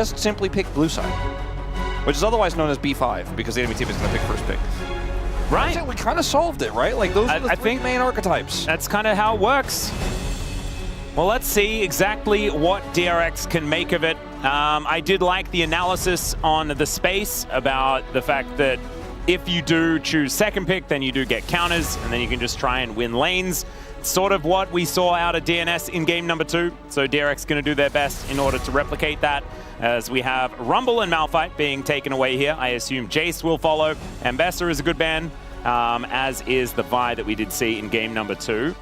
just simply pick blue side, which is otherwise known as B5 because the enemy team is going to pick first pick. Right. We kind of solved it, right? Like those are the three main archetypes. That's kind of how it works. Well, let's see exactly what DRX can make of it. I did like the analysis on the space about the fact that if you do choose second pick, then you do get counters, and then you can just try and win lanes. Sort of what we saw out of DNS in game number 2. So DRX going to do their best in order to replicate that, as we have Rumble and Malphite being taken away here. I assume Jace will follow. Ambessa is a good ban, as is the Vi that we did see in game number 2.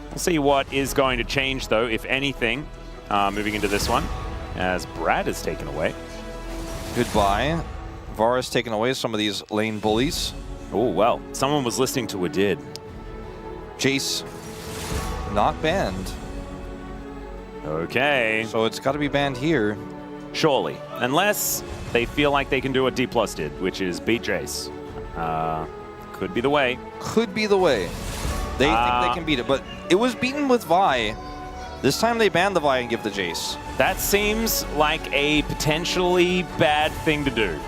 We'll see what is going to change, though, if anything, moving into this one, as Brad is taken away. Goodbye. Vara's taken away some of these lane bullies. Oh, well, someone was listening to Wadid. Jace, not banned. Okay. So it's got to be banned here. Surely. Unless they feel like they can do what D+ did, which is beat Jace. Could be the way. Could be the way. They think they can beat it, but it was beaten with Vi. This time they banned the Vi and give the Jace. That seems like a potentially bad thing to do.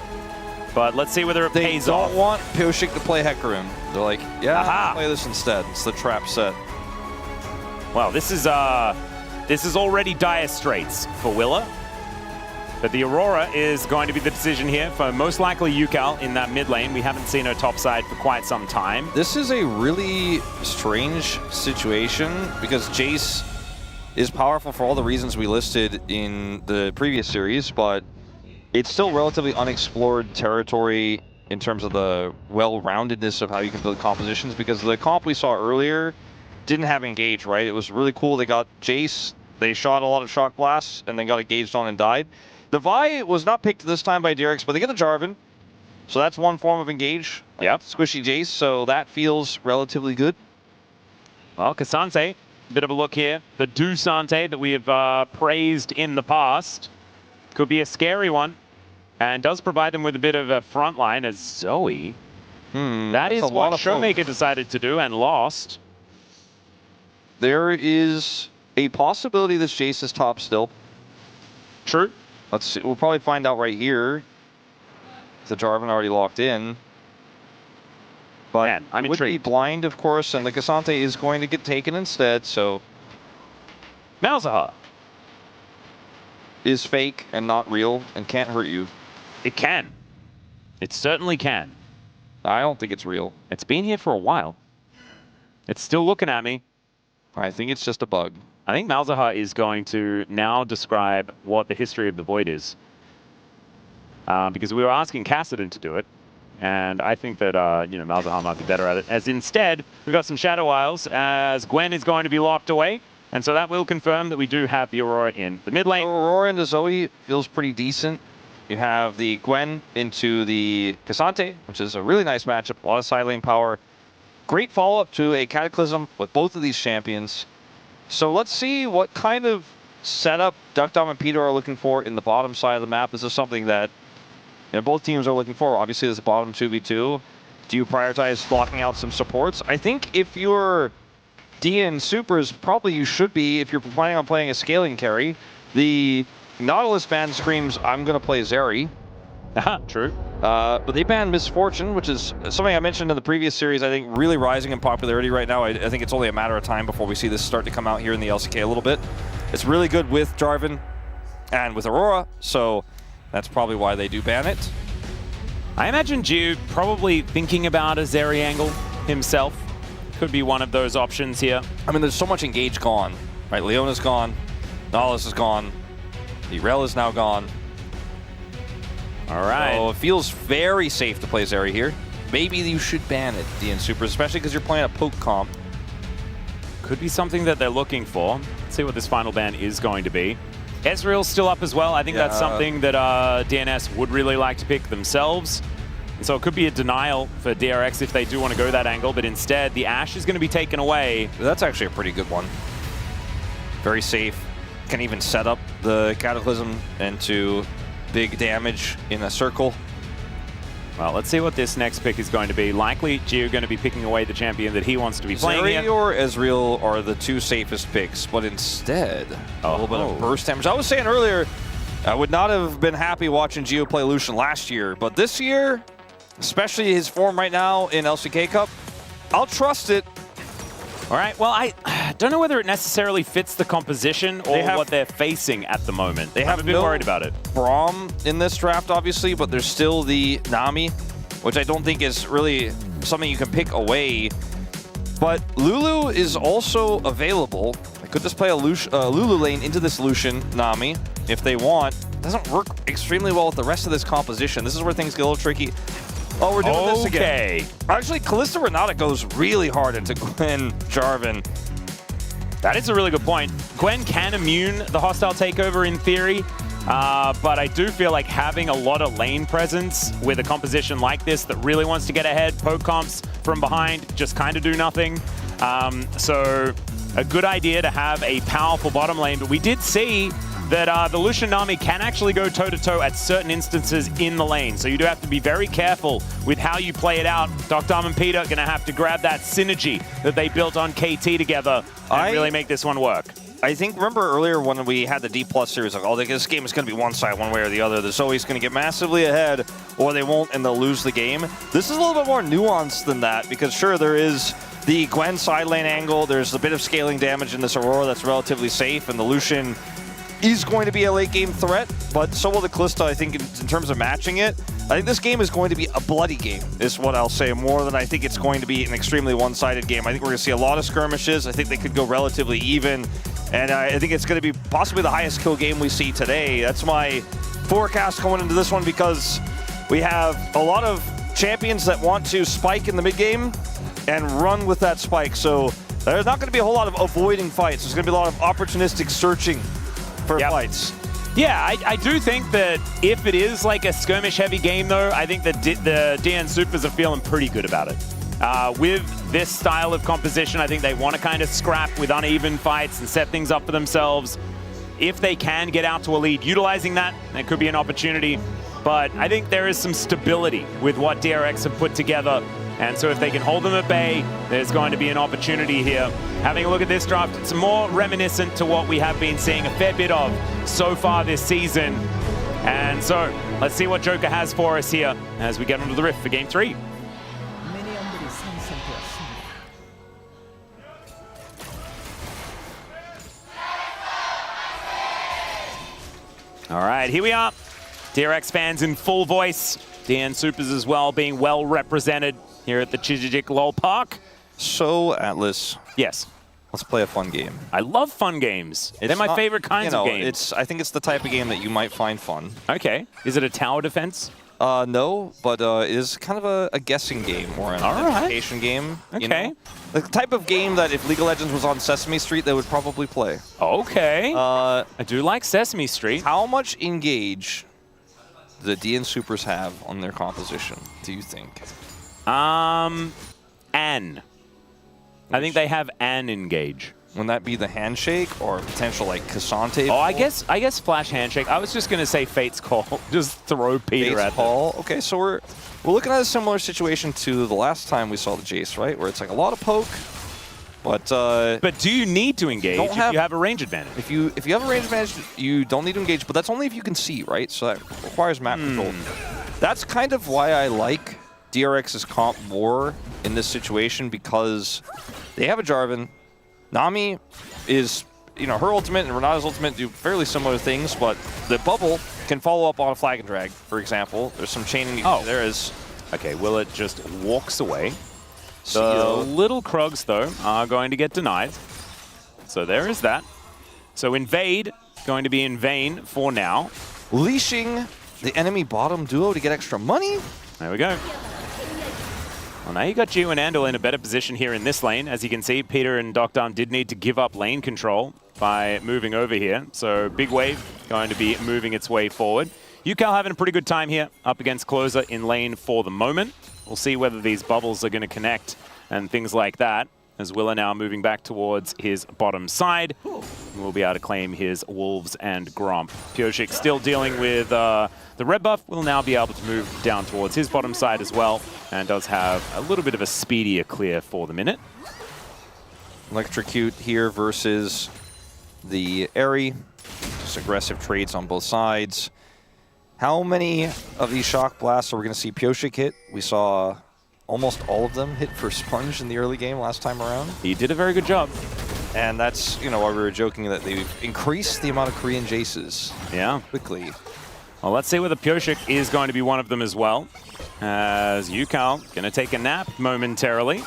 But let's see whether it pays off. They don't want Pioshik to play Hecarim. They're like, yeah, I'll play this instead. It's the trap set. Well, this is already dire straits for Willa. But the Aurora is going to be the decision here for most likely Yukal in that mid lane. We haven't seen her topside for quite some time. This is a really strange situation because Jace is powerful for all the reasons we listed in the previous series, but it's still relatively unexplored territory in terms of the well-roundedness of how you can build compositions, because the comp we saw earlier didn't have engage, right? It was really cool. They got Jace, they shot a lot of shock blasts, and then got engaged on and died. The Vi was not picked this time by DRX, but they get the Jarvan. So that's one form of engage. Yep. Squishy Jace, so that feels relatively good. Well, Cassante, a bit of a look here. The Dusante that we have praised in the past could be a scary one, and does provide them with a bit of a front line as Zoe. That is what Showmaker decided to do and lost. There is a possibility this Jace is top still. True. Let's see. We'll probably find out right here. The Jarvan already locked in. But Man, I'm would intrigued. be blind, of course, and the Cassante is going to get taken instead, so... Malzahar is fake and not real and can't hurt you. It can. It certainly can. I don't think it's real. It's been here for a while. It's still looking at me. I think it's just a bug. I think Malzahar is going to now describe what the history of the Void is. Because we were asking Kassadin to do it, and I think that Malzahar might be better at it. As instead, we've got some Shadow Isles, as Gwen is going to be locked away, and so that will confirm that we do have the Aurora in the mid lane. Aurora into Zoe feels pretty decent. You have the Gwen into the Cassante, which is a really nice matchup. A lot of side lane power. Great follow-up to a Cataclysm with both of these champions. So let's see what kind of setup Duckdom and Peter are looking for in the bottom side of the map. This is something that both teams are looking for. Obviously, there's a bottom 2v2. Do you prioritize blocking out some supports? I think if you're DN Supers, probably you should be, if you're planning on playing a scaling carry. The Nautilus ban screams, I'm going to play Zeri. True. But they banned Misfortune, which is something I mentioned in the previous series, I think really rising in popularity right now. I think it's only a matter of time before we see this start to come out here in the LCK a little bit. It's really good with Jarvan and with Aurora, so that's probably why they do ban it. I imagine Gio probably thinking about a Zeri angle himself. Could be one of those options here. I mean, there's so much engage gone, right? Leona's gone, Nautilus is gone, the Rel is now gone. All right. So it feels very safe to play Zeri here. Maybe you should ban it, DN Supers, especially because you're playing a poke comp. Could be something that they're looking for. Let's see what this final ban is going to be. Ezreal's still up as well. I think that's something that DNS would really like to pick themselves. And so it could be a denial for DRX if they do want to go that angle, but instead the Ashe is going to be taken away. That's actually a pretty good one. Very safe. Can even set up the Cataclysm into big damage in a circle. Well, let's see what this next pick is going to be. Likely, Gio going to be picking away the champion that he wants to be playing Zeri here. or Ezreal are the two safest picks, but instead, a little bit of burst damage. I was saying earlier, I would not have been happy watching Gio play Lucian last year, but this year, especially his form right now in LCK Cup, I'll trust it. All right, well, I don't know whether it necessarily fits the composition or what they're facing at the moment. They have a bit worried about it. Braum in this draft, obviously, but there's still the Nami, which I don't think is really something you can pick away. But Lulu is also available. I could just play a Lulu lane into this Lucian Nami if they want. Doesn't work extremely well with the rest of this composition. This is where things get a little tricky. Oh, we're doing this again. Actually, Kalista Renata goes really hard into Gwen Jarvan. That is a really good point. Gwen can immune the hostile takeover in theory, but I do feel like having a lot of lane presence with a composition like this that really wants to get ahead, poke comps from behind, just kind of do nothing. So a good idea to have a powerful bottom lane, but we did see that the Lucian Nami can actually go toe-to-toe at certain instances in the lane. So you do have to be very careful with how you play it out. Dr. and Peter are going to have to grab that synergy that they built on KT together and really make this one work. I think, remember earlier when we had the D+ series, like, oh, this game is going to be one side, one way or the other. There's always going to get massively ahead, or they won't, and they'll lose the game. This is a little bit more nuanced than that, because sure, there is the Gwen side lane angle. There's a bit of scaling damage in this Aurora that's relatively safe, and the Lucian is going to be a late game threat, but so will the Kalista, I think, in terms of matching it. I think this game is going to be a bloody game, is what I'll say, more than I think it's going to be an extremely one-sided game. I think we're going to see a lot of skirmishes. I think they could go relatively even, and I think it's going to be possibly the highest kill game we see today. That's my forecast going into this one, because we have a lot of champions that want to spike in the mid-game and run with that spike, so there's not going to be a whole lot of avoiding fights. There's going to be a lot of opportunistic searching for fights. Yeah, I do think that if it is like a skirmish-heavy game, though, I think that the DN Supers are feeling pretty good about it. With this style of composition, I think they want to kind of scrap with uneven fights and set things up for themselves. If they can get out to a lead utilizing that, it could be an opportunity. But I think there is some stability with what DRX have put together. And so if they can hold them at bay, there's going to be an opportunity here. Having a look at this draft, it's more reminiscent to what we have been seeing a fair bit of so far this season. And so let's see what Joker has for us here as we get onto the Rift for Game 3. All right, here we are. DRX fans in full voice. DN Supers as well being well represented here at the Chijijik LOL Park. So, Atlas. Yes. Let's play a fun game. I love fun games. They're my favorite kinds of games. I think it's the type of game that you might find fun. Okay. Is it a tower defense? No, but it is kind of a guessing game or an identification game. Okay. You know? The type of game that if League of Legends was on Sesame Street, they would probably play. Okay. I do like Sesame Street. How much engage the DN Supers have on their composition, do you think? An. I think they have an engage. Wouldn't that be the handshake or potential like Cassante? Oh, I guess flash handshake. I was just gonna say Fate's Call. Just throw Peter at them. Okay, so we're looking at a similar situation to the last time we saw the Jace, right? Where it's like a lot of poke, but do you need to engage if you have a range advantage? If you have a range advantage, you don't need to engage, but that's only if you can see, right? So that requires map control. That's kind of why I like DRX's comp more in this situation, because they have a Jarvan. Nami is, her ultimate and Renata's ultimate do fairly similar things, but the bubble can follow up on a flag and drag, for example. There's some chaining there is. Okay, Willet just walks away. The little Krugs, though, are going to get denied. So there is that. So Invade going to be in vain for now. Leashing the enemy bottom duo to get extra money. There we go. Well, now you got Gio and Andal in a better position here in this lane. As you can see, Peter and Dr. did need to give up lane control by moving over here. So Big Wave going to be moving its way forward. UCal having a pretty good time here up against Closer in lane for the moment. We'll see whether these bubbles are going to connect and things like that, as Willa now moving back towards his bottom side. We'll be able to claim his Wolves and Gromp. Pioshik still dealing with the red buff. Will now be able to move down towards his bottom side as well, and does have a little bit of a speedier clear for the minute. Electrocute here versus the Airy. nice aggressive trades on both sides. How many of these shock blasts are we going to see Pyosik hit? We saw almost all of them hit for Sponge in the early game last time around. He did a very good job. And that's, you know, why we were joking that they've increased the amount of Korean Jaces quickly. Well, let's see whether Pyosik is going to be one of them as well. As Yukao going to take a nap momentarily.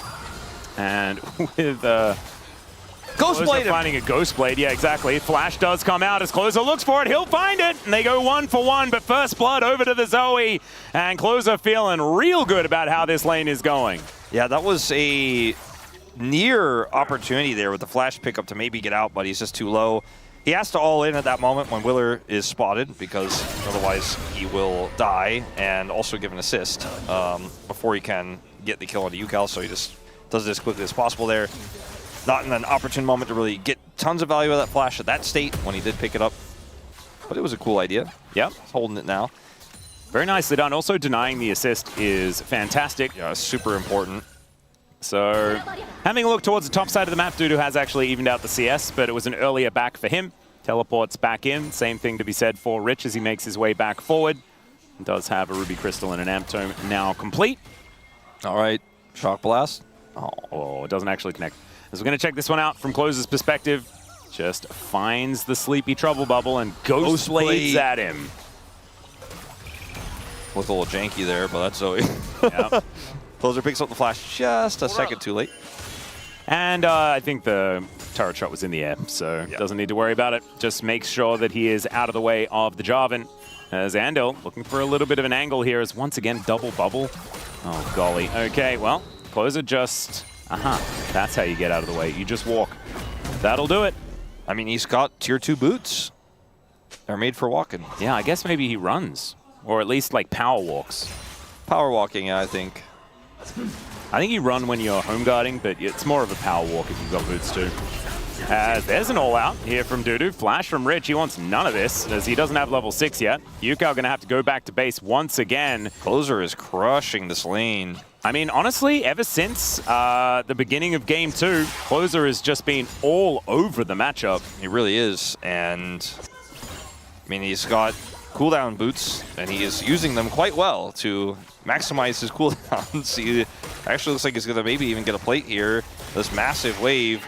And with Ghostblade finding a Ghostblade, yeah, exactly. Flash does come out as Closer looks for it. He'll find it, and they go 1 for 1. But first blood over to the Zoe, and Closer feeling real good about how this lane is going. Yeah, that was a near opportunity there with the flash pickup to maybe get out, but he's just too low. He has to all in at that moment when Willer is spotted, because otherwise he will die and also give an assist before he can get the kill on Yukao. So he just does it as quickly as possible there. Not in an opportune moment to really get tons of value of that flash at that state when he did pick it up. But it was a cool idea. Yep. He's holding it now. Very nicely done. Also denying the assist is fantastic. Yeah, super important. So having a look towards the top side of the map, Dudu has actually evened out the CS, but it was an earlier back for him. Teleports back in. Same thing to be said for Rich as he makes his way back forward. He does have a Ruby Crystal and an Amp Tome now complete. All right. Shock Blast. Oh, it doesn't actually connect. As we're going to check this one out from Closer's perspective, just finds the sleepy trouble bubble and Ghostblades at him. Looked a little janky there, but that's Zoe. Yep. Closer picks up the flash just a second too late. And I think the turret shot was in the air, so doesn't need to worry about it. Just makes sure that he is out of the way of the Jarvan. As Andel looking for a little bit of an angle here as once again double bubble. Oh, golly. Okay, well, Closer just... That's how you get out of the way. You just walk. That'll do it. I mean, he's got tier 2 boots. They're made for walking. Yeah, I guess maybe he runs. Or at least, like, power walks. Power walking, yeah, I think. I think you run when you're home guarding, but it's more of a power walk if you've got boots too. As there's an all-out here from Dudu. Flash from Rich. He wants none of this, as he doesn't have level 6 yet. Yukao going to have to go back to base once again. Closer is crushing this lane. I mean, honestly, ever since the beginning of Game 2, Closer has just been all over the matchup. He really is, and I mean, he's got cooldown boots, and he is using them quite well to maximize his cooldowns. He actually looks like he's going to maybe even get a plate here. This massive wave.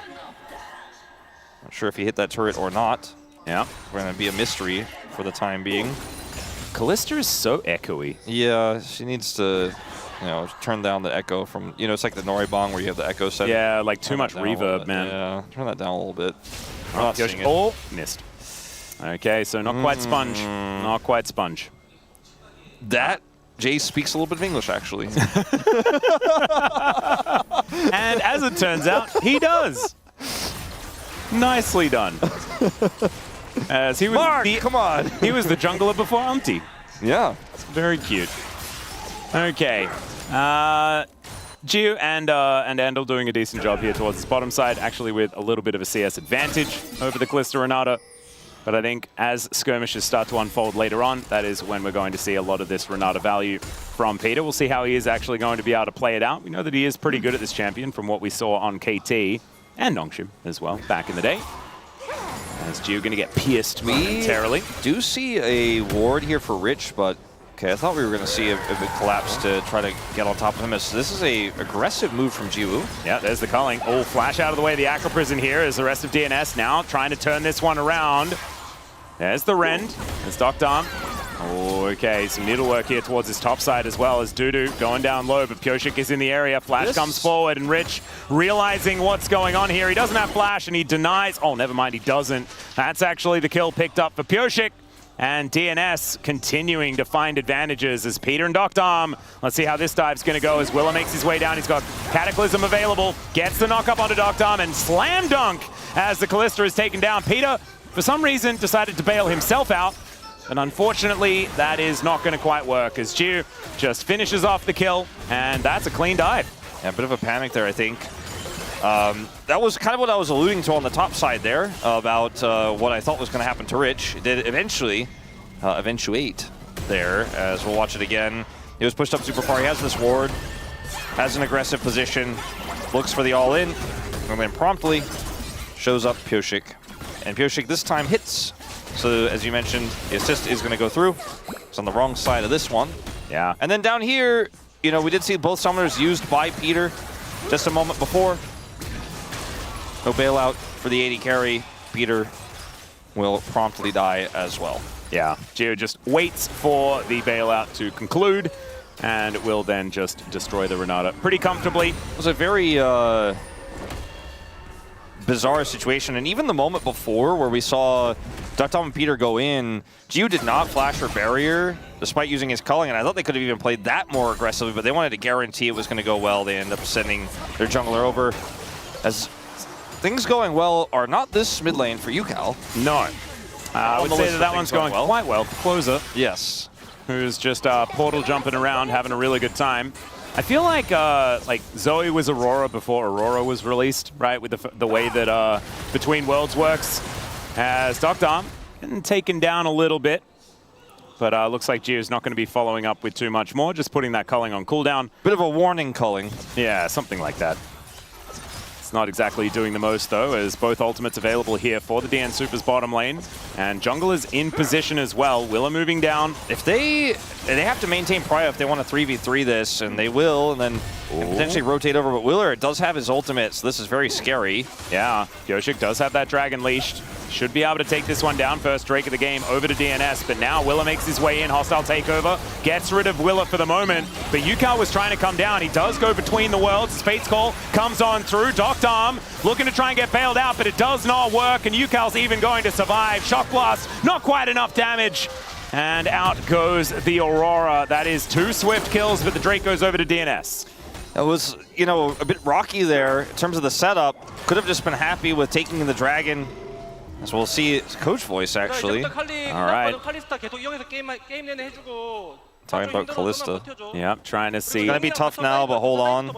Not sure if he hit that turret or not. Yeah. Going to be a mystery for the time being. Kalista is so echoey. Yeah, she needs to... You know, turn down the echo from, you know, it's like the Noribong where you have the echo set. Yeah, like too much reverb, man. Yeah, turn that down a little bit. Oh, missed. Okay, so not quite Sponge. Not quite Sponge. That, Jay speaks a little bit of English, actually. And as it turns out, he does. Nicely done. As he was Mark, come on. He was the jungler before Umpty. Yeah. Very cute. Okay. Gio and Andal doing a decent job here towards this bottom side, actually with a little bit of a CS advantage over the Kalista Renata. But I think as skirmishes start to unfold later on, that is when we're going to see a lot of this Renata value from Peter. We'll see how he is actually going to be able to play it out. We know that he is pretty good at this champion from what we saw on KT and Nongshim as well back in the day. As Gio going to get pierced momentarily. We do see a ward here for Rich, but okay, I thought we were going to see a big collapse to try to get on top of him. This is a aggressive move from Jiwoo. Yeah, there's the culling. Oh, flash out of the way. The Aqua Prison here is the rest of DNS now trying to turn this one around. There's the Rend. There's Doctarm. Okay, some needlework here towards his top side as well as Dudu going down low, but Pyosik is in the area. Flash comes forward, and Rich realizing what's going on here. He doesn't have Flash, and he denies. Oh, never mind, he doesn't. That's actually the kill picked up for Pyosik. And DNS continuing to find advantages as Peter and Doctarm. Let's see how this dive's going to go as Willa makes his way down. He's got Cataclysm available, gets the knock up onto Doctarm, and slam dunk as the Kalista is taken down. Peter, for some reason, decided to bail himself out. And unfortunately, that is not going to quite work as Jiu just finishes off the kill, and that's a clean dive. Yeah, a bit of a panic there, I think. That was kind of what I was alluding to on the top side there about what I thought was going to happen to Rich. It did eventually eventuate there, as we'll watch it again. He was pushed up super far. He has this ward, has an aggressive position, looks for the all-in, and then promptly shows up Pyosik. And Pyosik this time hits So as you mentioned, the assist is going to go through. It's on the wrong side of this one. Yeah. And then down here, you know, we did see both summoners used by Peter just a moment before. No bailout for the AD carry. Peter will promptly die as well. Yeah, Gio just waits for the bailout to conclude and will then just destroy the Renata pretty comfortably. It was a very bizarre situation, and even the moment before where we saw Ducktom and Peter go in, Gio did not flash her barrier despite using his culling, and I thought they could have even played that more aggressively, but they wanted to guarantee it was going to go well. They end up sending their jungler over. As things going well are not this mid lane for UCal. No. I would say that one's going quite well for Closer. Yes. Who's just portal jumping around, having a really good time. I feel like Zoe was Aurora before Aurora was released, right? With the way that Between Worlds works. As Ducktom getting taken down a little bit. But looks like Gio's not going to be following up with too much more, just putting that culling on cooldown. Bit of a warning culling. Yeah, something like that. It's not exactly doing the most, though, as both ultimates available here for the DN Supers bottom lane. And jungle is in position as well. Willa moving down. If they have to maintain prio if they want to 3v3 this, and they will, and then potentially rotate over. But Willer does have his ultimate, so this is very scary. Yeah, Yoshik does have that dragon leashed. Should be able to take this one down. First Drake of the game over to DNS, but now Willa makes his way in. Hostile takeover. Gets rid of Willa for the moment, but UCal was trying to come down. He does go between the worlds. Fate's Call comes on through. Ducktom looking to try and get bailed out, but it does not work, and UCal's even going to survive. Shock Blast, not quite enough damage. And out goes the Aurora. That is 2 swift kills, but the Drake goes over to DNS. It was, you know, a bit rocky there in terms of the setup. Could have just been happy with taking the dragon. As we'll see, it's coach voice, actually. All right. Talking about Callista. Yep, trying to see. It's going to be tough now, but hold on.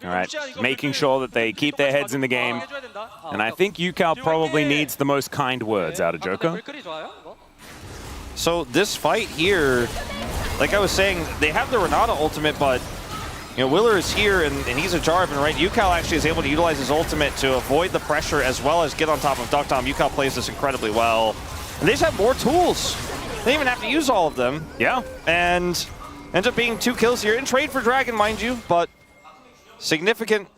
All right, making sure that they keep their heads in the game. And I think UCal probably needs the most kind words out of Joko. So this fight here, like I was saying, they have the Renata ultimate, but you know, Willer is here, and he's a Jarvan, right? UCal actually is able to utilize his ultimate to avoid the pressure as well as get on top of Ducktom. UCal plays this incredibly well. And they just have more tools. They even have to use all of them. Yeah. And ends up being 2 kills here in trade for Dragon, mind you, but significant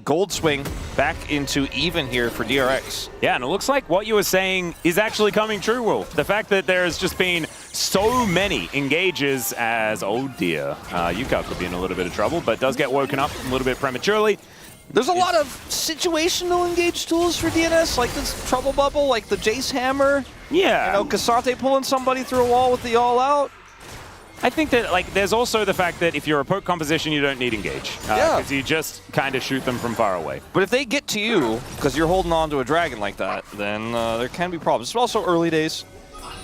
gold swing back into even here for DRX. Yeah, and it looks like what you were saying is actually coming true, Will. The fact that there's just been so many engages as, oh dear, UCal could be in a little bit of trouble, but does get woken up a little bit prematurely. There's a lot of situational engage tools for DNS, like this Trouble Bubble, like the Jace Hammer. Yeah. You know, Cassante pulling somebody through a wall with the All Out. I think that, like, there's also the fact that if you're a poke composition, you don't need engage. Because you just kind of shoot them from far away. But if they get to you, because you're holding on to a dragon like that, then there can be problems. It's also early days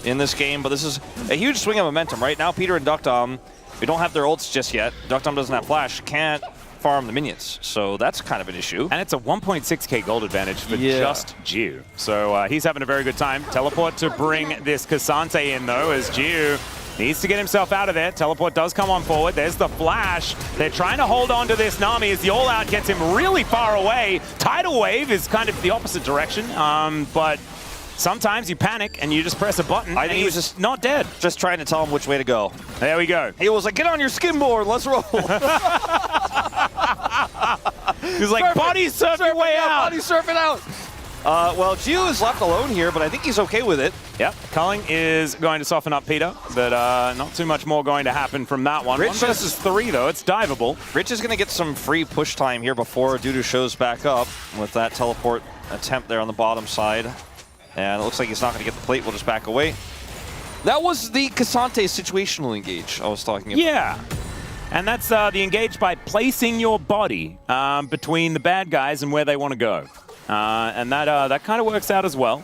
in this game, but this is a huge swing of momentum. Right now, Peter and Ducktom, we don't have their ults just yet. Ducktom doesn't have flash, can't farm the minions, so that's kind of an issue. And it's a 1.6k gold advantage for just Gio. So he's having a very good time. Teleport to bring this Cassante in, though, as Gio needs to get himself out of there. Teleport does come on forward. There's the flash. They're trying to hold on to this Nami as the all-out gets him really far away. Tidal Wave is kind of the opposite direction, but sometimes you panic and you just press a button. I think he was just not dead. Just trying to tell him which way to go. There we go. He was like, get on your skimboard, let's roll. He's like, body surf your way out. Body surf it out. Well, Gio is left alone here, but I think he's okay with it. Yep, culling is going to soften up Peter, but not too much more going to happen from that one. 1 versus 3, though. It's diveable. Rich is going to get some free push time here before Dudu shows back up with that teleport attempt there on the bottom side. And it looks like he's not going to get the plate. We'll just back away. That was the Cassante situational engage I was talking about. Yeah. And that's the engage by placing your body between the bad guys and where they want to go. And that kind of works out as well.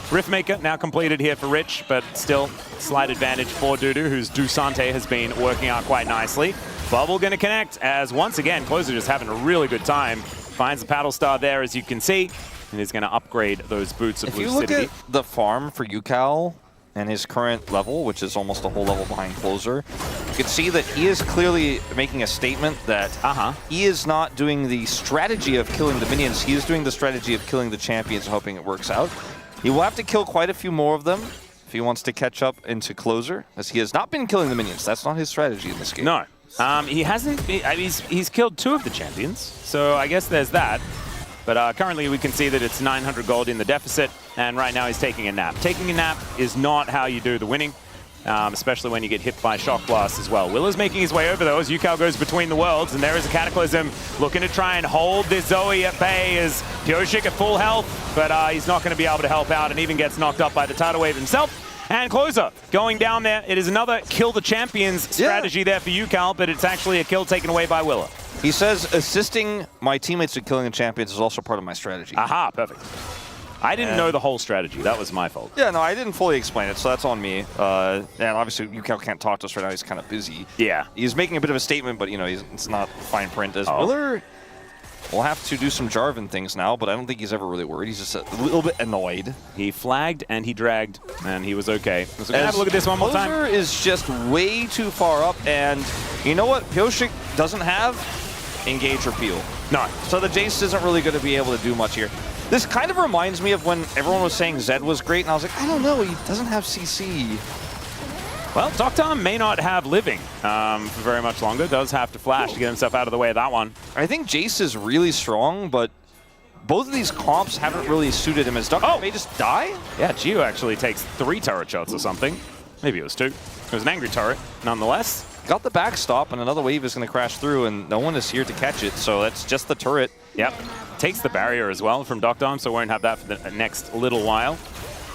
Riftmaker now completed here for Rich, but still slight advantage for Dudu, whose Dusante has been working out quite nicely. Bubble going to connect as once again, Closer just having a really good time. Finds the paddle star there, as you can see, and is going to upgrade those boots of Lucidity. If you look at the farm for UCal and his current level, which is almost a whole level behind Closer, you can see that he is clearly making a statement that he is not doing the strategy of killing the minions. He is doing the strategy of killing the champions, hoping it works out. He will have to kill quite a few more of them if he wants to catch up into closer, as he has not been killing the minions. That's not his strategy in this game. No. He hasn't. He's killed 2 of the champions, so I guess there's that. But currently we can see that it's 900 gold in the deficit, and right now he's taking a nap. Taking a nap is not how you do the winning, especially when you get hit by Shock Blast as well. Willa's making his way over though as Yukao goes between the worlds, and there is a Cataclysm looking to try and hold this Zoe at bay as Pyoshik at full health, but he's not going to be able to help out and even gets knocked up by the tidal wave himself. And Closer going down there. It is another kill the champions strategy there for Yukao, but it's actually a kill taken away by Willa. He says, assisting my teammates in killing the champions is also part of my strategy. Aha, perfect. I didn't know the whole strategy. That was my fault. Yeah, no, I didn't fully explain it, so that's on me. And obviously, Yukao can't talk to us right now. He's kind of busy. Yeah. He's making a bit of a statement, but, you know, it's not fine print. As Willer will have to do some Jarvan things now, but I don't think he's ever really worried. He's just a little bit annoyed. He flagged and he dragged, and he was okay. So have a look at this one more time. Closer is just way too far up, and you know what? Pyoshik doesn't have engage or peel. No. So the Jace isn't really going to be able to do much here. This kind of reminds me of when everyone was saying Zed was great, and I was like, I don't know, he doesn't have CC. Well, Dr. may not have living for very much longer. Does have to flash to get himself out of the way of that one. I think Jace is really strong, but both of these comps haven't really suited him. As Dr. may just die? Yeah, Gio actually takes 3 turret shots or something. Maybe it was 2. It was an angry turret, nonetheless. Got the backstop, and another wave is going to crash through, and no one is here to catch it, so that's just the turret. Yep. Takes the barrier as well from Dr. so won't have that for the next little while.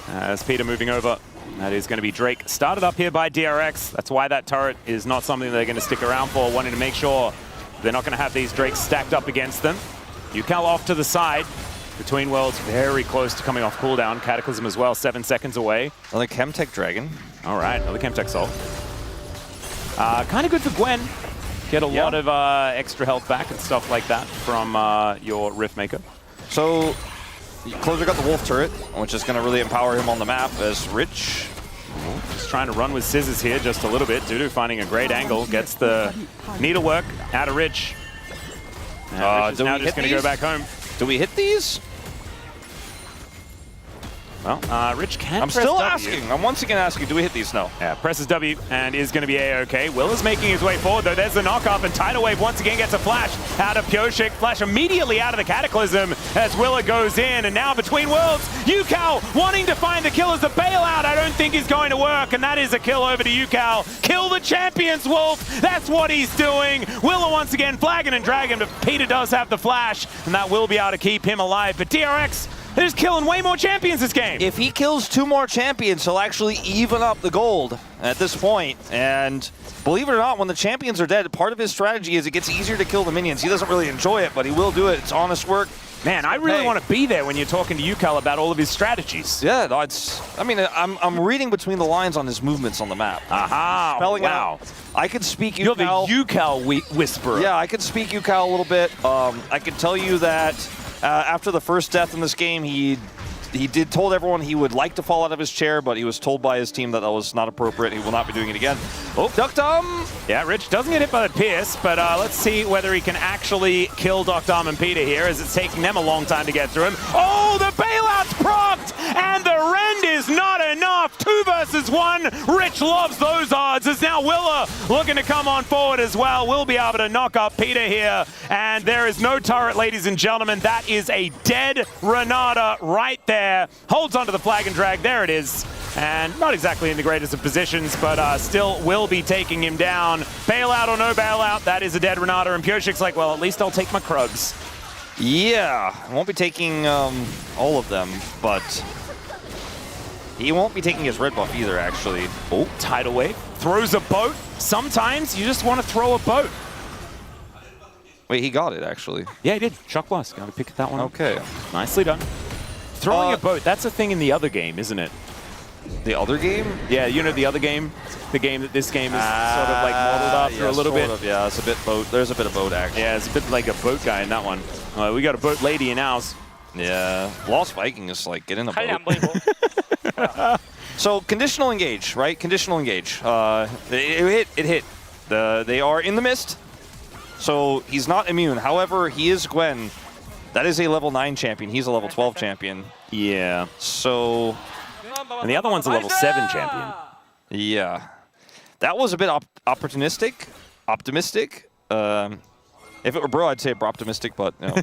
As Peter moving over. That is going to be Drake. Started up here by DRX. That's why that turret is not something they're going to stick around for, wanting to make sure they're not going to have these Drakes stacked up against them. Yukao off to the side. Between worlds, very close to coming off cooldown. Cataclysm as well, 7 seconds away. Another Chemtech Dragon. All right, another Chemtech Soul. Kind of good for Gwen. Get a lot of extra health back and stuff like that from your Rift Maker. So Closer got the Wolf turret, which is going to really empower him on the map as Rich. Just trying to run with scissors here just a little bit. Dudu finding a great angle, gets the needlework out of Rich. And Rich is now just going to go back home. Do we hit these? Well, Rich can I'm press still W. asking. I'm once again asking, do we hit these? No. Yeah, presses W and is going to be A-OK. Will is making his way forward, though. There's the knock-up, and Tidal Wave once again gets a flash out of Pyoshik. Flash immediately out of the Cataclysm as Willa goes in. And now between worlds, Yukao wanting to find the kill as the bailout. I don't think is going to work, and that is a kill over to Yukao. Kill the champions, Wolf. That's what he's doing. Willa once again flagging and dragging, but Peter does have the flash, and that will be able to keep him alive. But DRX, they're just killing way more champions this game. If he kills 2 more champions, he'll actually even up the gold at this point. And believe it or not, when the champions are dead, part of his strategy is it gets easier to kill the minions. He doesn't really enjoy it, but he will do it. It's honest work. Man, I really want to be there when you're talking to Yukao about all of his strategies. Yeah, no, I'm reading between the lines on his movements on the map. Aha, Spelling wow. out. I could speak Yukao. You're the Yukao whisperer. Yeah, I could speak Yukao a little bit. I can tell you that after the first death in this game, he told everyone he would like to fall out of his chair, but he was told by his team that that was not appropriate. He will not be doing it again. Oh, Duckdom! Yeah, Rich doesn't get hit by the Pierce, but let's see whether he can actually kill Duckdom and Peter here, as it's taking them a long time to get through him. Oh, the bailout's procced, and the rend is not enough. 2 versus 1. Rich loves those odds, as now Willa looking to come on forward as well. Will be able to knock up Peter here, and there is no turret, ladies and gentlemen. That is a dead Renata right there. Holds onto the flag and drag. There it is. And not exactly in the greatest of positions, but still will be taking him down. Bailout or no bailout, that is a dead Renata. And Pyoshik's like, well, at least I'll take my Krugs. Yeah, I won't be taking all of them, but he won't be taking his red buff either, actually. Oh, Tidal Wave. Throws a boat. Sometimes you just want to throw a boat. Wait, he got it, actually. Yeah, he did. Shock Blast. Got to pick that one up. Okay. Nicely done. Throwing a boat, that's a thing in the other game, isn't it? The other game? Yeah, you know the other game? The game that this game is sort of like modeled after a little bit? Yeah, it's a bit boat. There's a bit of boat action. Yeah, it's a bit like a boat guy in that one. We got a boat lady in ours. Yeah. Lost Viking is like, get in the boat. So, conditional engage, right? Conditional engage. It hit. They are in the mist, so he's not immune. However, he is Gwen. That is a level 9 champion. He's a level 12 champion. Yeah. So... And the other one's a level 7 champion. Yeah. That was a bit optimistic. If it were bro, I'd say optimistic, but no.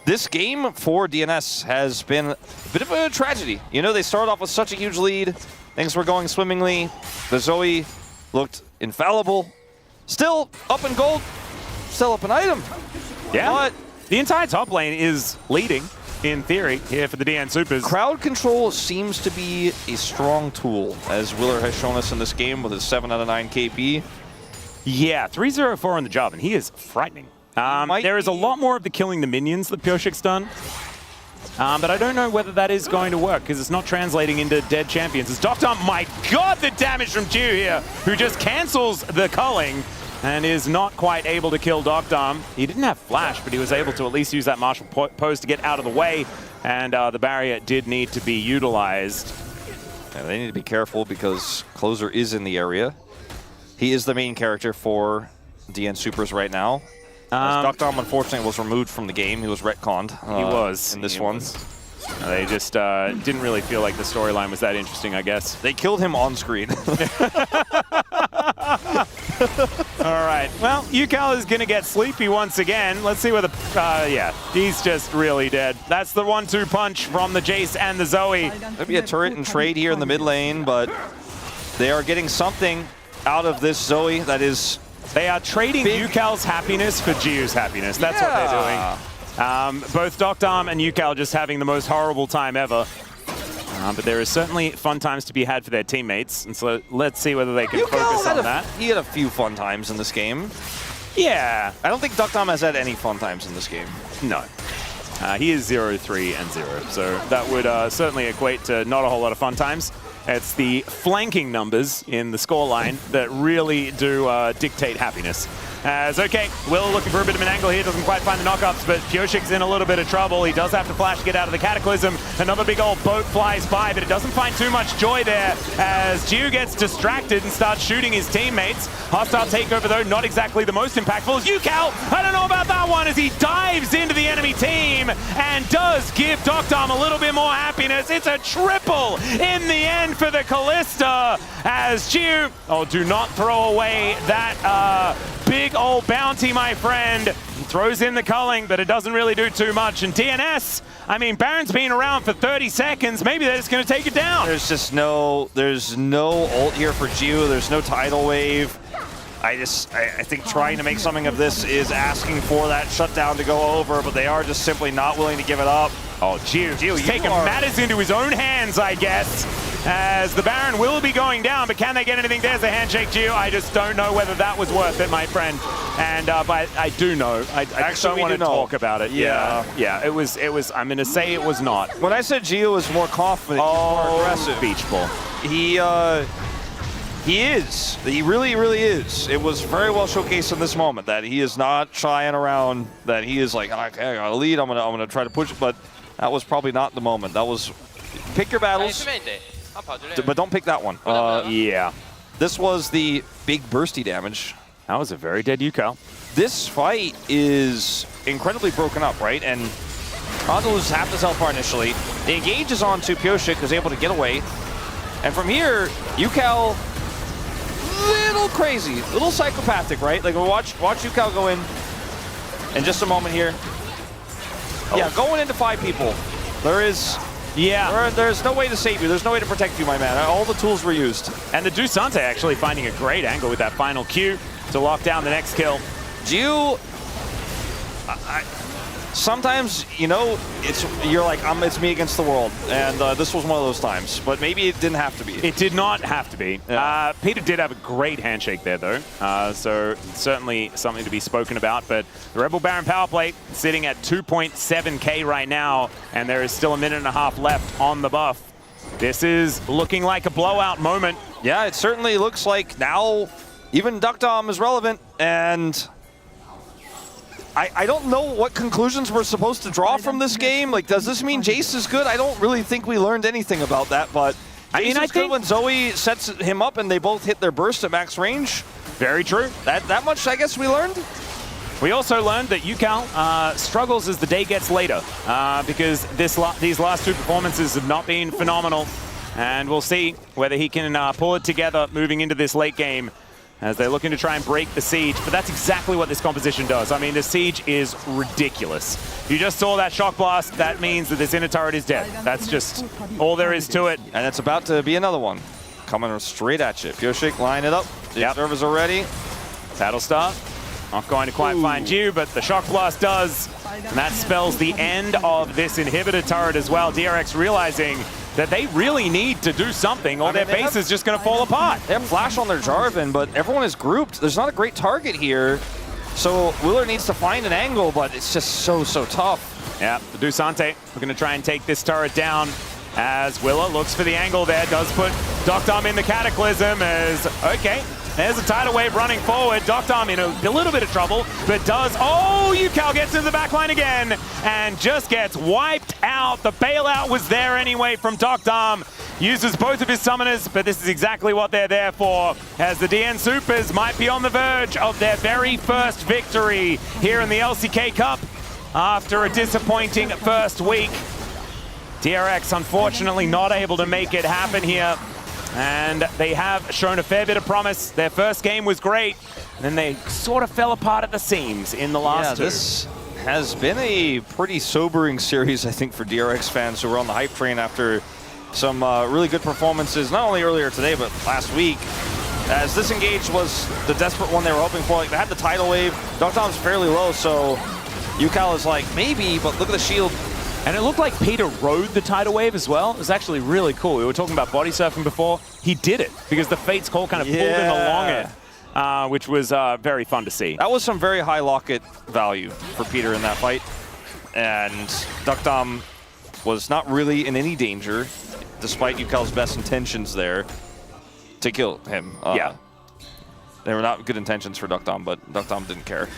This game for DNS has been a bit of a tragedy. You know, they started off with such a huge lead. Things were going swimmingly. The Zoe looked infallible. Still up in gold. Still up in item. Yeah. But the entire top lane is leading, in theory, here for the DN SOOPers. crowd control seems to be a strong tool, as Willer has shown us in this game with his 7 out of 9 KP. Yeah, 304 on the job, and he is frightening. There is a lot more of the killing the minions that Pioshik's done. But I don't know whether that is going to work, because it's not translating into dead champions. As Doctor, my god, the damage from Jiu here, who just cancels the culling and is not quite able to kill Doctor. He didn't have flash, but he was able to at least use that martial pose to get out of the way, and the barrier did need to be utilized. Yeah, they need to be careful because Closer is in the area. He is the main character for DN SOOPers right now. Doctor, unfortunately, was removed from the game. He was retconned. He was. In this one. They just didn't really feel like the storyline was that interesting, I guess. They killed him on screen. All right. Well, UCal is going to get sleepy once again. Let's see where the... yeah, he's just really dead. That's the 1-2 punch from the Jace and the Zoe. Maybe a turret and trade here in the mid lane, but they are getting something out of this Zoe that is... They are trading UCal's happiness for Jiu's happiness. That's what they're doing. Both Doctarm and UCal just having the most horrible time ever. But there is certainly fun times to be had for their teammates. And so let's see whether they can focus on that. He had a few fun times in this game. Yeah. I don't think Doctarm has had any fun times in this game. No. He is 0-3 and 0. So that would certainly equate to not a whole lot of fun times. It's the flanking numbers in the scoreline that really do dictate happiness. As okay, Will looking for a bit of an angle here, doesn't quite find the knockups, but Pioshik's in a little bit of trouble. He does have to flash to get out of the Cataclysm. Another big old boat flies by, but it doesn't find too much joy there as Jiu gets distracted and starts shooting his teammates. Hostile takeover, though, not exactly the most impactful. As UCal, I don't know about that one, as he dives into the enemy team and does give Doctarm a little bit more happiness. It's a triple in the end for the Callista as Jiu, oh, do not throw away that big old bounty, my friend. He throws in the culling, but it doesn't really do too much. And DNS, I mean, Baron's been around for 30 seconds. Maybe they're just going to take it down. There's no ult here for Jiu. There's no tidal wave. I think trying to make something of this is asking for that shutdown to go over, but they are just simply not willing to give it up. Oh, Jiu taking matters into his own hands, I guess, as the Baron will be going down, but can they get anything? There's a handshake, Jiu. I just don't know whether that was worth it, my friend. And but I do know. I actually don't want to talk about it. Yeah, it was. I'm going to say it was not. When I said Jiu was more confident, more aggressive. Beach ball. He is. He really, really is. It was very well showcased in this moment that he is not shying around, that he is like, okay, I got a lead, I'm gonna try to push it, but that was probably not the moment. That was, pick your battles, but don't pick that one. Yeah. This was the big bursty damage. That was a very dead UCal. This fight is incredibly broken up, right? And Ronzo loses half his health bar initially. The engage is on to Pioshik, who's able to get away. And from here, UCal, little crazy, little psychopathic, right? Like, watch UCal go in just a moment here. Yeah, going into 5 people. There's no way to save you. There's no way to protect you, my man. All the tools were used. And the Dusante actually finding a great angle with that final Q to lock down the next kill. Jiu, sometimes, you know, you're like, it's me against the world, and this was one of those times. But maybe it didn't have to be. It did not have to be. Yeah. Peter did have a great handshake there, though, so certainly something to be spoken about. But the Rebel Baron power play sitting at 2.7k right now, and there is still a minute and a half left on the buff. This is looking like a blowout moment. Yeah, it certainly looks like now even Duckdom is relevant, and I don't know what conclusions we're supposed to draw from this game. Like, does this mean Jace is good? I don't really think we learned anything about that, but I mean, I think when Zoe sets him up and they both hit their burst at max range. Very true. That much, I guess, we learned. We also learned that UCal struggles as the day gets later because these last two performances have not been phenomenal. And we'll see whether he can pull it together moving into this late game as they're looking to try and break the siege. But that's exactly what this composition does. I mean, the siege is ridiculous. You just saw that shock blast. That means that this inner turret is dead. That's just all there is to it. And it's about to be another one. Coming straight at you. Pioshik, line it up. The servers are ready. Battlestar not going to quite find you, but the shock blast does. And that spells the end of this inhibitor turret as well. DRX realizing that they really need to do something or their base is just going to fall apart. They have flash on their Jarvan, but everyone is grouped. There's not a great target here. So Willer needs to find an angle, but it's just so tough. Yeah, the Dusante, we're going to try and take this turret down as Willer looks for the angle there. Does put Doctom in the Cataclysm as, okay, there's a tidal wave running forward. Doctom in a little bit of trouble, but does, oh, UCal gets into the back line again and just gets wiped out. The bailout was there anyway from Doctom. Uses both of his summoners, but this is exactly what they're there for, as the DN SOOPers might be on the verge of their very first victory here in the LCK Cup after a disappointing first week. DRX unfortunately not able to make it happen here. And they have shown a fair bit of promise. Their first game was great, and then they sort of fell apart at the seams in the last two. This has been a pretty sobering series, I think, for DRX fans who were on the hype train after some really good performances, not only earlier today, but last week. As this engage was the desperate one they were hoping for. Like, they had the tidal wave. Doctom's fairly low, so UCal is like, maybe, but look at the shield. And it looked like Peter rode the tidal wave as well. It was actually really cool. We were talking about body surfing before. He did it because the Fate's Call kind of pulled him along it, which was very fun to see. That was some very high locket value for Peter in that fight. And Doctom was not really in any danger, despite UCal's best intentions there, to kill him. They were not good intentions for Doctom, but Doctom didn't care.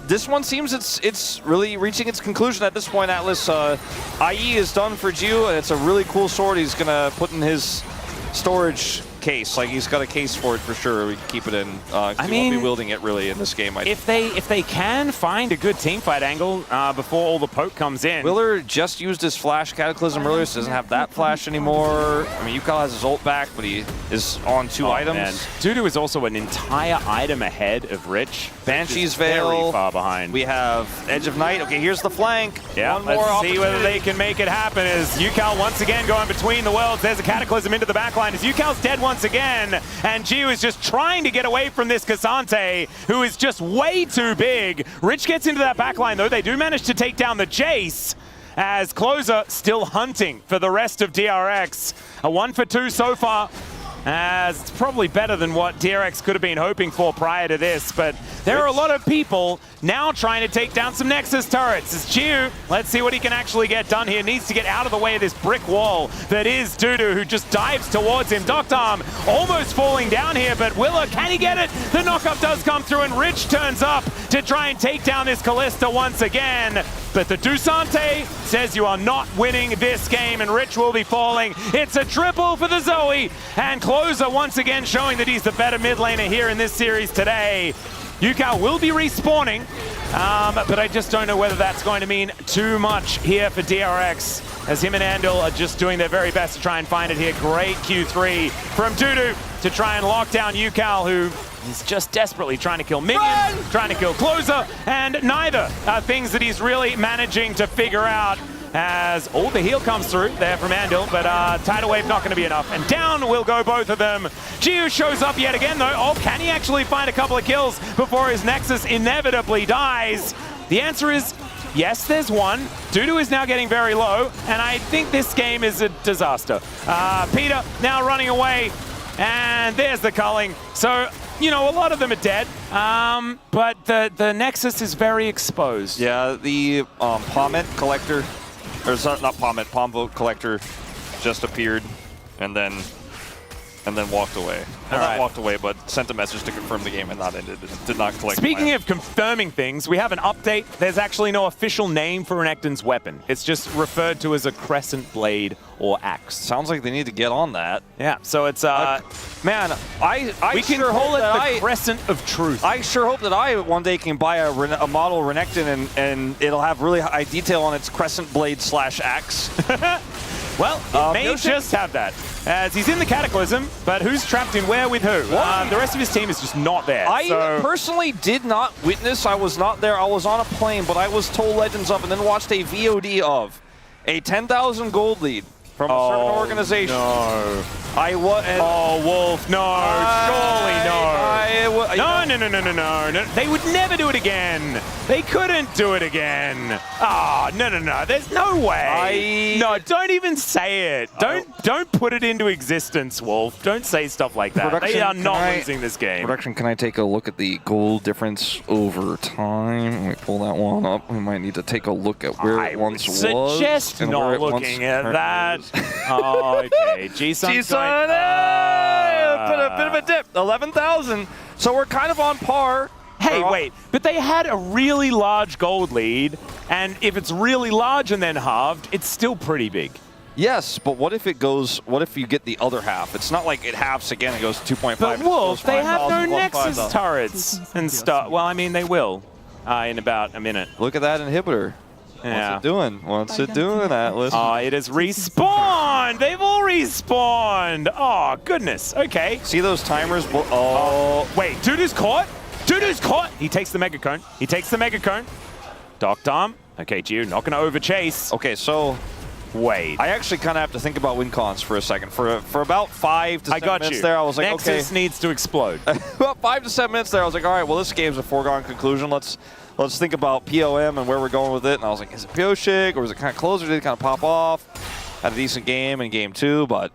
This one seems it's really reaching its conclusion at this point, Atlas. IE is done for Jiu, and it's a really cool sword he's going to put in his storage case. Like, he's got a case for it for sure. We can keep it in. I mean, won't be wielding it really in this game. If they can find a good teamfight angle before all the poke comes in. Willer just used his flash Cataclysm earlier, so doesn't have that flash anymore. I mean, UCal has his ult back, but he is on two items. Man. Dudu is also an entire item ahead of Rich. Banshee's Veil. Very far behind. We have Edge of Night. Okay, here's the flank. Yeah, let's see whether they can make it happen as UCal once again going between the worlds. There's a Cataclysm into the backline as UCal's dead once again. And Jiu is just trying to get away from this Cassante, who is just way too big. Rich gets into that backline though. They do manage to take down the Jace as Closer still hunting for the rest of DRX. A 1 for 2 so far. As it's probably better than what DRX could have been hoping for prior to this, but there are a lot of people now trying to take down some Nexus turrets. As Jiu, let's see what he can actually get done here. Needs to get out of the way of this brick wall that is Dudu, who just dives towards him. Doctom almost falling down here, but Willer, can he get it? The knockup does come through, and Rich turns up to try and take down this Callista once again. But the Dusante says you are not winning this game, and Rich will be falling. It's a triple for the Zoe, and Closer once again showing that he's the better mid laner here in this series today. UCal will be respawning, but I just don't know whether that's going to mean too much here for DRX, as him and Andal are just doing their very best to try and find it here. Great Q3 from Dudu to try and lock down UCal, who is just desperately trying to kill minions, trying to kill Closer, and neither are things that he's really managing to figure out. As all the heal comes through there from Andal, but tidal wave not going to be enough, and down will go both of them. Jiu shows up yet again though. Oh, can he actually find a couple of kills before his Nexus inevitably dies? The answer is yes, there's one. Dudu is now getting very low, and I think this game is a disaster. Peter now running away, and there's the culling. So, you know, a lot of them are dead, but the Nexus is very exposed. Yeah, the Pommet collector, or not Pommet, Pomvote collector just appeared, and then and then walked away. Well, not walked away, but sent a message to confirm the game and not ended. It did not collect. Speaking of confirming things, we have an update. There's actually no official name for Renekton's weapon. It's just referred to as a crescent blade or axe. Sounds like they need to get on that. Yeah, so it's man, we can sure call it that the crescent of truth. I sure hope that I one day can buy a model Renekton and it'll have really high detail on its crescent blade / axe. Well, it may just have that, as he's in the Cataclysm, but who's trapped in where with who? The rest of his team is just not there. I personally did not witness, I was not there, I was on a plane, but I was told legends of and then watched a VOD of a 10,000 gold lead from a certain organization. No. Oh, Wolf, no, surely no. They would never do it again. They couldn't do it again. Oh, no. There's no way. No, don't even say it. Don't put it into existence, Wolf. Don't say stuff like that. They are not losing this game. Production, can I take a look at the goal difference over time? Let me pull that one up. We might need to take a look at where it once was. I suggest not looking at that. Oh, okay. G-Sun's going... Put a bit of a dip. 11,000. So we're kind of on par. Hey, wait, but they had a really large gold lead, and if it's really large and then halved, it's still pretty big. Yes, but what if it goes, what if you get the other half? It's not like it halves again and goes 2.5. But Wolf, they have no Nexus turrets and stuff. Well, I mean, they will in about a minute. Look at that inhibitor. Yeah. What's it doing? What's it doing, Atlas? Oh, it has respawned! They've all respawned! Oh, goodness. Okay. See those timers? Wait, Dudu's caught? Dudu's caught! He takes the Mega Cone. He takes the Mega Cone. Docked arm. Okay, Gio, not going to overchase. Okay, so... Wait. I actually kind of have to think about win cons for a second. For about 5 to 7 minutes there, I was like, Nexus needs to explode. About 5 to 7 minutes there, I was like, all right, well, this game's a foregone conclusion. Let's think about POM and where we're going with it. And I was like, is it PO Shig or is it kind of close or did it kind of pop off? Had a decent game in game 2, but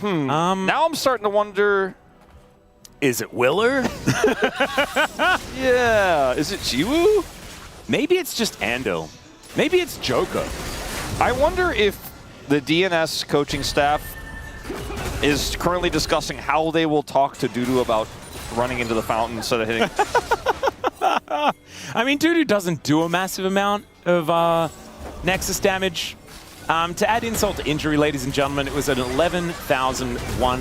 now I'm starting to wonder. Is it Willer? Yeah. Is it Jiwoo? Maybe it's just Andil. Maybe it's Joker. I wonder if the DNS coaching staff is currently discussing how they will talk to Dudu about running into the fountain instead of hitting. I mean, Dudu doesn't do a massive amount of Nexus damage. To add insult to injury, ladies and gentlemen, it was an 11,001.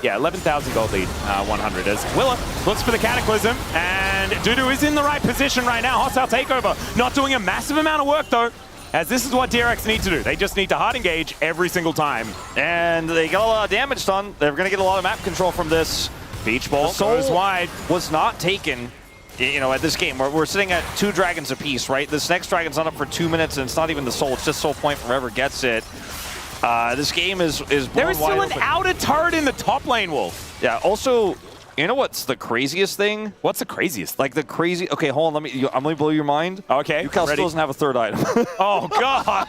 11,000 gold lead, 100. As Willer looks for the Cataclysm, and Dudu is in the right position right now. Hostile takeover, not doing a massive amount of work though. As this is what DRX need to do. They just need to hard engage every single time. And they got a lot of damage done. They're going to get a lot of map control from this. Beach ball goes wide. Was not taken, you know, at this game. We're sitting at 2 dragons apiece, right? This next dragon's not up for 2 minutes, and it's not even the soul. It's just soul point for whoever gets it. This game is there is still an outer turret in the top lane, Wolf. Yeah, also... You know what's the craziest thing? What's the craziest? Like the crazy... Okay, hold on. I'm going to blow your mind. Okay, UCal still doesn't have a third item. Oh, God.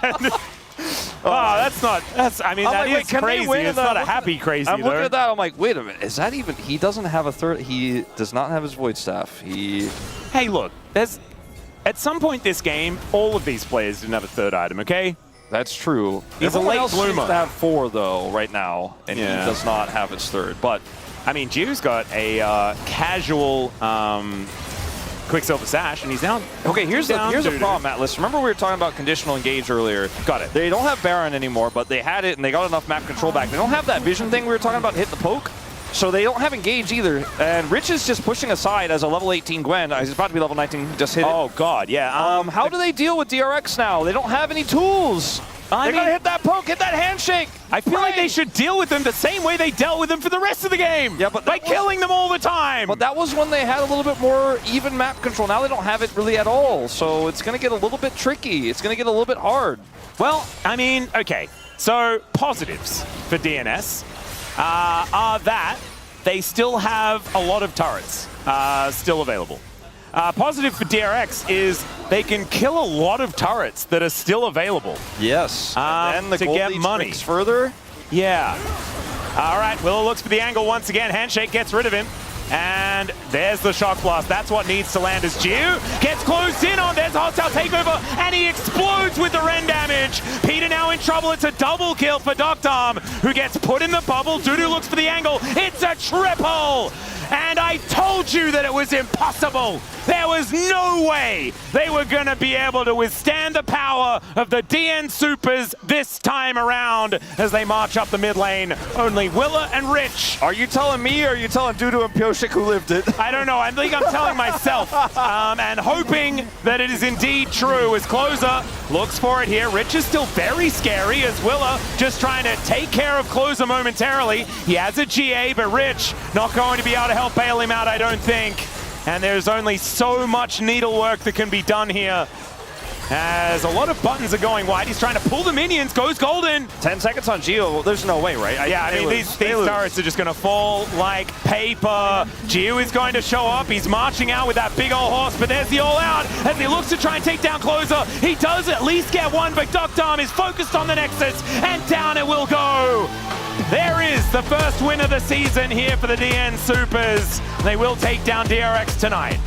That's not... I mean, that is crazy. It's not a happy crazy, I'm looking at that. I'm like, wait a minute. Is that even... He doesn't have a third... He does not have his Void Staff. Hey, look. There's... At some point this game, all of these players didn't have a third item, okay? That's true. He's a late bloomer. Seems to have 4, though, right now. And he does not have his third. But... I mean, Jiwoo's got a casual Quicksilver Sash, and he's down. Okay, here's the problem, Atlas. Remember we were talking about conditional engage earlier? Got it. They don't have Baron anymore, but they had it, and they got enough map control back. They don't have that vision thing we were talking about, hit the poke. So they don't have engage either. And Rich is just pushing aside as a level 18 Gwen. He's about to be level 19, just hit it. Oh, God, yeah. How do they deal with DRX now? They don't have any tools. They're going to hit that poke, hit that handshake. I feel like they should deal with them the same way they dealt with them for the rest of the game. Yeah, but by killing them all the time. But that was when they had a little bit more even map control. Now they don't have it really at all. So it's going to get a little bit tricky. It's going to get a little bit hard. Well, I mean, okay. So positives for DNS are that they still have a lot of turrets still available. Positive for DRX is they can kill a lot of turrets that are still available. Yes. And then the to gold get lead money shrinks further. Yeah. All right. Willow looks for the angle once again. Handshake gets rid of him. And and there's the shock blast. That's what needs to land as Geo gets closed in on. There's a hostile takeover, and he explodes with the Ren damage. Peter now in trouble. It's a double kill for Doctom, who gets put in the bubble. Dudu looks for the angle. It's a triple! And I told you that it was impossible. There was no way they were going to be able to withstand the power of the DN Supers this time around as they march up the mid lane. Only Willa and Rich. Are you telling me, or are you telling Dudu and Pioshik who lived it? I don't know. I think I'm telling myself and hoping that it is indeed true as Closer looks for it here. Rich is still very scary as Willa just trying to take care of Closer momentarily. He has a GA, but Rich not going to be able to help bail him out, I don't think. And there's only so much needlework that can be done here, as a lot of buttons are going wide. He's trying to pull the minions, goes golden. 10 seconds on Geo, well, there's no way, right? Yeah, I mean, these turrets are just going to fall like paper. Geo is going to show up. He's marching out with that big old horse, but there's the all-out as he looks to try and take down Closer. He does at least get one, but Doctom is focused on the Nexus, and down it will go. There is the first win of the season here for the DN Supers. They will take down DRX tonight.